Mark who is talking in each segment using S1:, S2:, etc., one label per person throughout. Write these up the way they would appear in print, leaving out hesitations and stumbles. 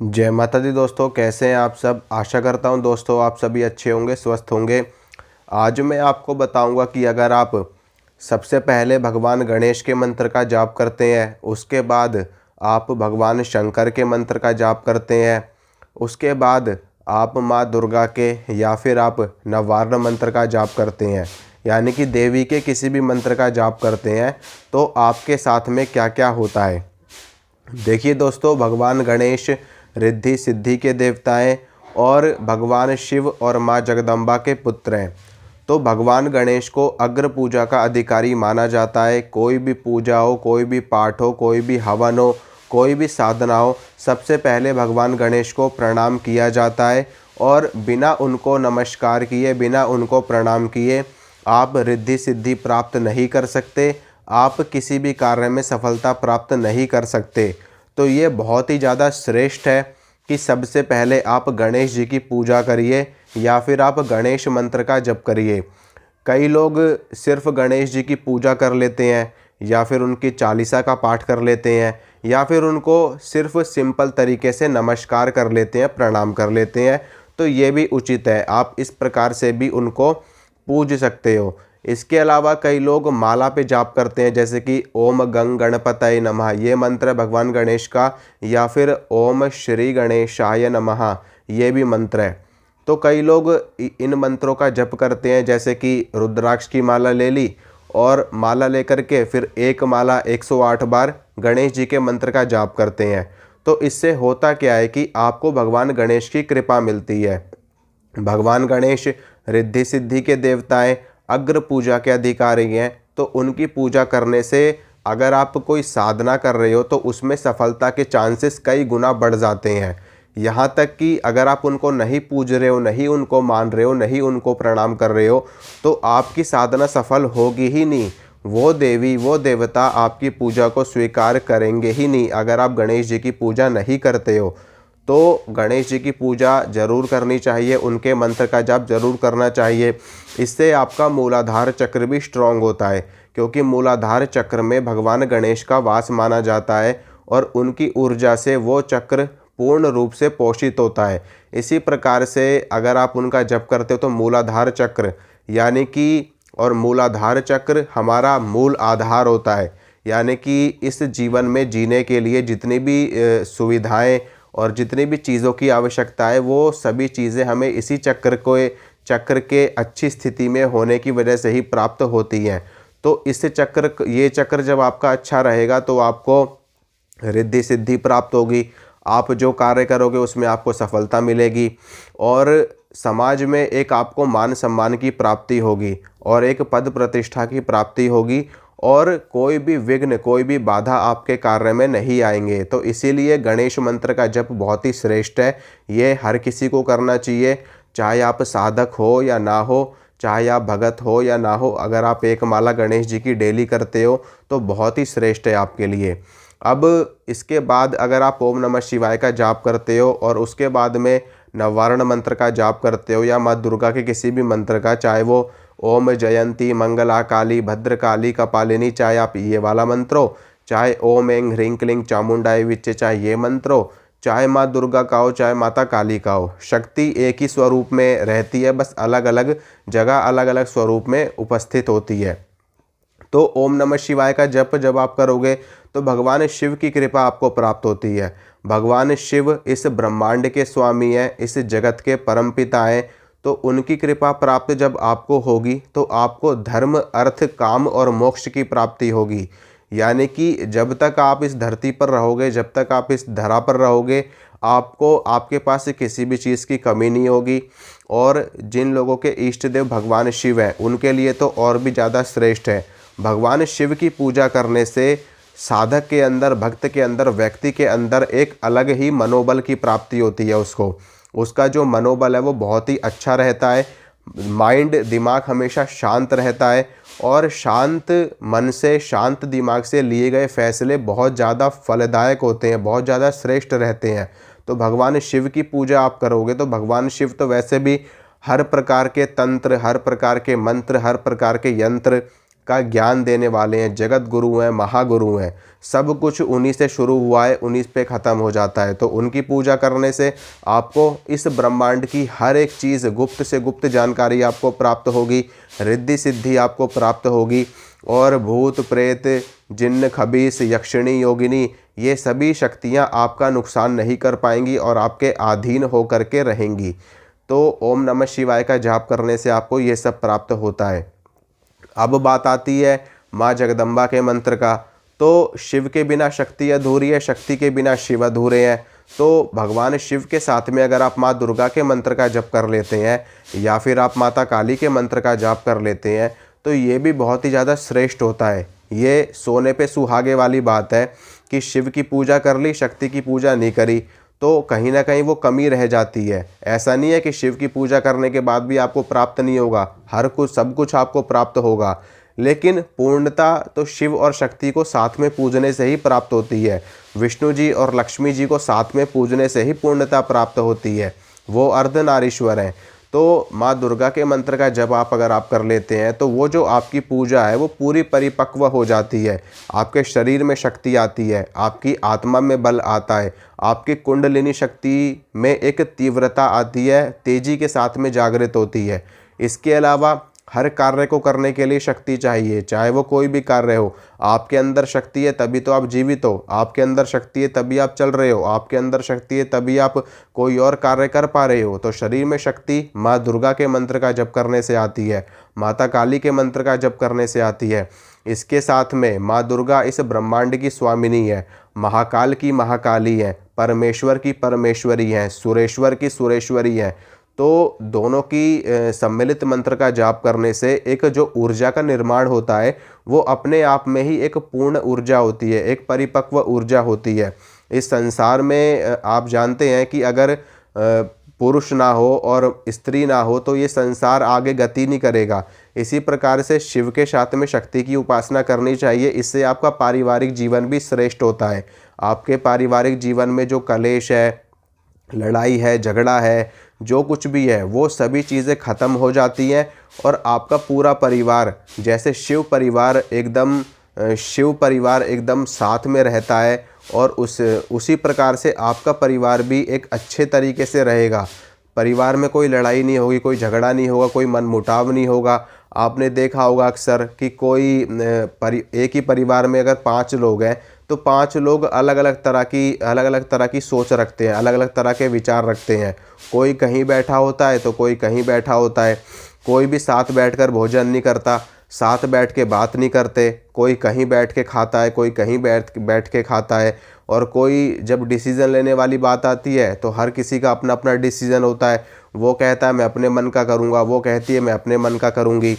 S1: जय माता दी दोस्तों, कैसे हैं आप सब। आशा करता हूं दोस्तों आप सभी अच्छे होंगे, स्वस्थ होंगे। आज मैं आपको बताऊंगा कि अगर आप सबसे पहले भगवान गणेश के मंत्र का जाप करते हैं, उसके बाद आप भगवान शंकर के मंत्र का जाप करते हैं, उसके बाद आप माँ दुर्गा के या फिर आप नववारण मंत्र का जाप करते हैं, यानी कि देवी के किसी भी मंत्र का जाप करते हैं, तो आपके साथ में क्या क्या होता है। देखिए दोस्तों, भगवान गणेश रिद्धि सिद्धि के देवता हैं और भगवान शिव और माँ जगदम्बा के पुत्र हैं। तो भगवान गणेश को अग्र पूजा का अधिकारी माना जाता है। कोई भी पूजा हो, कोई भी पाठ हो, कोई भी हवन हो, कोई भी साधना हो, सबसे पहले भगवान गणेश को प्रणाम किया जाता है। और बिना उनको नमस्कार किए, बिना उनको प्रणाम किए आप रिद्धि सिद्धि प्राप्त नहीं कर सकते, आप किसी भी कार्य में सफलता प्राप्त नहीं कर सकते। तो ये बहुत ही ज़्यादा श्रेष्ठ है कि सबसे पहले आप गणेश जी की पूजा करिए या फिर आप गणेश मंत्र का जप करिए। कई लोग सिर्फ गणेश जी की पूजा कर लेते हैं या फिर उनकी चालीसा का पाठ कर लेते हैं या फिर उनको सिर्फ सिंपल तरीके से नमस्कार कर लेते हैं, प्रणाम कर लेते हैं। तो ये भी उचित है, आप इस प्रकार से भी उनको पूज सकते हो। इसके अलावा कई लोग माला पे जाप करते हैं, जैसे कि ओम गंग गणपतये नमः, ये मंत्र है भगवान गणेश का, या फिर ओम श्री गणेशाय नमः, ये भी मंत्र है। तो कई लोग इन मंत्रों का जप करते हैं, जैसे कि रुद्राक्ष की माला ले ली और माला लेकर के फिर एक माला 108 बार गणेश जी के मंत्र का जाप करते हैं। तो इससे होता क्या है कि आपको भगवान गणेश की कृपा मिलती है। भगवान गणेश रिद्धि सिद्धि के देवता हैं, अग्र पूजा के अधिकारी हैं। तो उनकी पूजा करने से अगर आप कोई साधना कर रहे हो तो उसमें सफलता के चांसेस कई गुना बढ़ जाते हैं। यहाँ तक कि अगर आप उनको नहीं पूज रहे हो, नहीं उनको मान रहे हो, नहीं उनको प्रणाम कर रहे हो, तो आपकी साधना सफल होगी ही नहीं। वो देवी, वो देवता आपकी पूजा को स्वीकार करेंगे ही नहीं। अगर आप गणेश जी की पूजा नहीं करते हो तो गणेश जी की पूजा जरूर करनी चाहिए, उनके मंत्र का जाप जरूर करना चाहिए। इससे आपका मूलाधार चक्र भी स्ट्रांग होता है, क्योंकि मूलाधार चक्र में भगवान गणेश का वास माना जाता है और उनकी ऊर्जा से वो चक्र पूर्ण रूप से पोषित होता है। इसी प्रकार से अगर आप उनका जप करते हो तो मूलाधार चक्र, यानी कि, और मूलाधार चक्र हमारा मूल आधार होता है, यानी कि इस जीवन में जीने के लिए जितनी भी सुविधाएं और जितनी भी चीज़ों की आवश्यकता है, वो सभी चीज़ें हमें इसी चक्र के अच्छी स्थिति में होने की वजह से ही प्राप्त होती हैं। तो ये चक्र जब आपका अच्छा रहेगा तो आपको रिद्धि सिद्धि प्राप्त होगी, आप जो कार्य करोगे उसमें आपको सफलता मिलेगी और समाज में एक आपको मान सम्मान की प्राप्ति होगी और एक पद प्रतिष्ठा की प्राप्ति होगी और कोई भी विघ्न, कोई भी बाधा आपके कार्य में नहीं आएंगे। तो इसीलिए गणेश मंत्र का जप बहुत ही श्रेष्ठ है, ये हर किसी को करना चाहिए, चाहे आप साधक हो या ना हो, चाहे आप भगत हो या ना हो। अगर आप एक माला गणेश जी की डेली करते हो तो बहुत ही श्रेष्ठ है आपके लिए। अब इसके बाद अगर आप ओम नमः शिवाय का जाप करते हो और उसके बाद में नववारण मंत्र का जाप करते हो या माँ दुर्गा के किसी भी मंत्र का, चाहे वो ओम जयंती मंगला काली भद्रकाली कपालिनी, चाहे आप ये वाला मंत्र हो, चाहे ओम ऐं ह्रीं क्लीं चामुंडाय विच्चे, चाहे ये मंत्र हो, चाहे माँ दुर्गा का हो, चाहे माता काली का हो, शक्ति एक ही स्वरूप में रहती है, बस अलग अलग जगह अलग अलग स्वरूप में उपस्थित होती है। तो ओम नमः शिवाय का जप जब आप करोगे तो भगवान शिव की कृपा आपको प्राप्त होती है। भगवान शिव इस ब्रह्मांड के स्वामी हैं, इस जगत के परमपिता हैं। तो उनकी कृपा प्राप्त जब आपको होगी तो आपको धर्म, अर्थ, काम और मोक्ष की प्राप्ति होगी। यानी कि जब तक आप इस धरती पर रहोगे, जब तक आप इस धरा पर रहोगे, आपको आपके पास किसी भी चीज़ की कमी नहीं होगी। और जिन लोगों के इष्ट देव भगवान शिव हैं उनके लिए तो और भी ज़्यादा श्रेष्ठ है। भगवान शिव की पूजा करने से साधक के अंदर, भक्त के अंदर, व्यक्ति के अंदर एक अलग ही मनोबल की प्राप्ति होती है। उसका जो मनोबल है वो बहुत ही अच्छा रहता है, माइंड, दिमाग हमेशा शांत रहता है और शांत मन से, शांत दिमाग से लिए गए फैसले बहुत ज़्यादा फलदायक होते हैं, बहुत ज़्यादा श्रेष्ठ रहते हैं। तो भगवान शिव की पूजा आप करोगे तो भगवान शिव तो वैसे भी हर प्रकार के तंत्र, हर प्रकार के मंत्र, हर प्रकार के यंत्र का ज्ञान देने वाले हैं, जगत गुरु हैं, महागुरु हैं। सब कुछ उन्हीं से शुरू हुआ है, उन्हीं पे ख़त्म हो जाता है। तो उनकी पूजा करने से आपको इस ब्रह्मांड की हर एक चीज़, गुप्त से गुप्त जानकारी आपको प्राप्त होगी, रिद्धि सिद्धि आपको प्राप्त होगी, और भूत प्रेत, जिन्न, खबीस, यक्षिणी, योगिनी, ये सभी शक्तियाँ आपका नुकसान नहीं कर पाएंगी और आपके अधीन होकर के रहेंगी। तो ओम नमः शिवाय का जाप करने से आपको ये सब प्राप्त होता है। अब बात आती है माँ जगदम्बा के मंत्र का। तो शिव के बिना शक्ति अधूरी है, शक्ति के बिना शिव अधूरे हैं। तो भगवान शिव के साथ में अगर आप माँ दुर्गा के मंत्र का जप कर लेते हैं या फिर आप माता काली के मंत्र का जाप कर लेते हैं तो ये भी बहुत ही ज़्यादा श्रेष्ठ होता है। ये सोने पे सुहागे वाली बात है कि शिव की पूजा कर ली, शक्ति की पूजा नहीं करी, तो कहीं ना कहीं वो कमी रह जाती है। ऐसा नहीं है कि शिव की पूजा करने के बाद भी आपको प्राप्त नहीं होगा, हर कुछ सब कुछ आपको प्राप्त होगा, लेकिन पूर्णता तो शिव और शक्ति को साथ में पूजने से ही प्राप्त होती है। विष्णु जी और लक्ष्मी जी को साथ में पूजने से ही पूर्णता प्राप्त होती है, वो अर्धनारीश्वर हैं। तो माँ दुर्गा के मंत्र का जप अगर आप कर लेते हैं तो वो जो आपकी पूजा है वो पूरी परिपक्व हो जाती है। आपके शरीर में शक्ति आती है, आपकी आत्मा में बल आता है, आपकी कुंडलिनी शक्ति में एक तीव्रता आती है, तेजी के साथ में जागृत होती है। इसके अलावा हर कार्य को करने के लिए शक्ति चाहिए, चाहे वो कोई भी कार्य हो। आपके अंदर शक्ति है तभी तो आप जीवित हो, आपके अंदर शक्ति है तभी आप चल रहे हो, आपके अंदर शक्ति है तभी आप कोई और कार्य कर पा रहे हो। तो शरीर में शक्ति माँ दुर्गा के मंत्र का जप करने से आती है, माता काली के मंत्र का जप करने से आती है। इसके साथ में माँ दुर्गा इस ब्रह्मांड की स्वामिनी है, महाकाल की महाकाली है, परमेश्वर की परमेश्वरी है, सुरेश्वर की सुरेश्वरी है। तो दोनों की सम्मिलित मंत्र का जाप करने से एक जो ऊर्जा का निर्माण होता है वो अपने आप में ही एक पूर्ण ऊर्जा होती है, एक परिपक्व ऊर्जा होती है। इस संसार में आप जानते हैं कि अगर पुरुष ना हो और स्त्री ना हो तो ये संसार आगे गति नहीं करेगा। इसी प्रकार से शिव के साथ में शक्ति की उपासना करनी चाहिए, इससे आपका पारिवारिक जीवन भी श्रेष्ठ होता है। आपके पारिवारिक जीवन में जो कलेश है, लड़ाई है, झगड़ा है, जो कुछ भी है वो सभी चीज़ें ख़त्म हो जाती हैं और आपका पूरा परिवार, जैसे शिव परिवार एकदम साथ में रहता है और उसी प्रकार से आपका परिवार भी एक अच्छे तरीके से रहेगा। परिवार में कोई लड़ाई नहीं होगी, कोई झगड़ा नहीं होगा, कोई मनमुटाव नहीं होगा। आपने देखा होगा अक्सर कि एक ही परिवार में अगर 5 लोग हैं तो 5 लोग अलग अलग तरह की सोच रखते हैं, अलग अलग तरह के विचार रखते हैं। कोई कहीं बैठा होता है तो कोई कहीं बैठा होता है, कोई भी साथ बैठकर भोजन नहीं करता, साथ बैठ के बात नहीं करते, कोई कहीं बैठ के खाता है, कोई कहीं बैठ के खाता है। और कोई जब डिसीज़न लेने वाली बात आती है तो हर किसी का अपना अपना डिसीज़न होता है। वो कहता है मैं अपने मन का करूँगा, वो कहती है मैं अपने मन का करूँगी।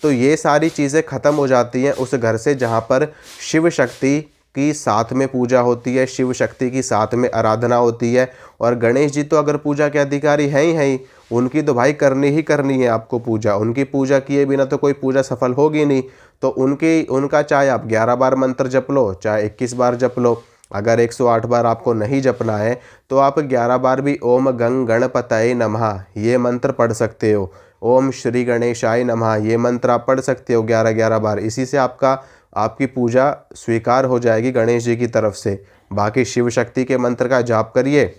S1: तो ये सारी चीज़ें ख़त्म हो जाती हैं उस घर से जहाँ पर शिव शक्ति की साथ में पूजा होती है, शिव शक्ति की साथ में आराधना होती है। और गणेश जी तो अगर पूजा के अधिकारी हैं ही, उनकी तो भाई करनी ही करनी है आपको पूजा। उनकी पूजा किए बिना तो कोई पूजा सफल होगी नहीं। तो उनका चाहे आप 11 बार मंत्र जप लो, चाहे 21 बार जप लो। अगर 108 बार आपको नहीं जपना है तो आप 11 बार भी ओम गंग गणपतये नमः ये मंत्र पढ़ सकते हो। ओम श्री गणेशाय नमः ये मंत्र आप पढ़ सकते हो 11-11 बार। इसी से आपकी पूजा स्वीकार हो जाएगी गणेश जी की तरफ से। बाकी शिव शक्ति के मंत्र का जाप करिए,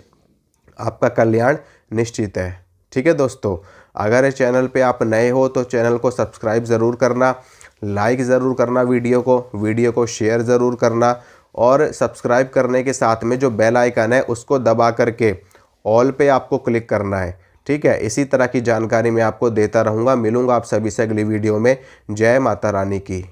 S1: आपका कल्याण निश्चित है। ठीक है दोस्तों, अगर इस चैनल पे आप नए हो तो चैनल को सब्सक्राइब ज़रूर करना, लाइक ज़रूर करना, वीडियो को शेयर ज़रूर करना, और सब्सक्राइब करने के साथ में जो बेल आइकन है उसको दबा करके ऑल पे आपको क्लिक करना है। ठीक है, इसी तरह की जानकारी मैं आपको देता रहूँगा। मिलूँगा आप सभी से अगली वीडियो में। जय माता रानी की।